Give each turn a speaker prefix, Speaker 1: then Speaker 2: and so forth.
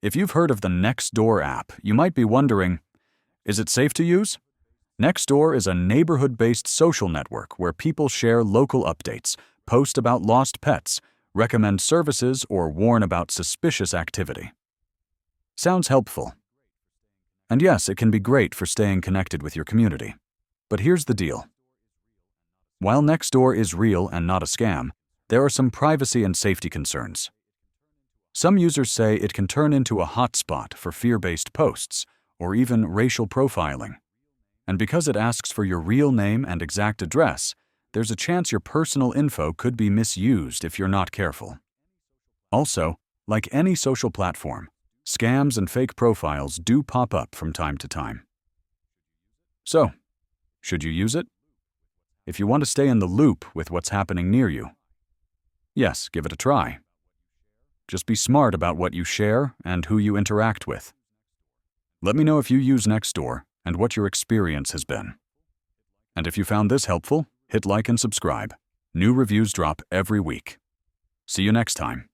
Speaker 1: If you've heard of the Nextdoor app, you might be wondering, is it safe to use? Nextdoor is a neighborhood-based social network where people share local updates, post about lost pets, recommend services, or warn about suspicious activity. Sounds helpful. And yes, it can be great for staying connected with your community. But here's the deal. While Nextdoor is real and not a scam, there are some privacy and safety concerns. Some users say it can turn into a hotspot for fear-based posts, or even racial profiling. And because it asks for your real name and exact address, there's a chance your personal info could be misused if you're not careful. Also, like any social platform, scams and fake profiles do pop up from time to time. So, should you use it? If you want to stay in the loop with what's happening near you, yes, give it a try. Just be smart about what you share and who you interact with. Let me know if you use Nextdoor and what your experience has been. And if you found this helpful, hit like and subscribe. New reviews drop every week. See you next time.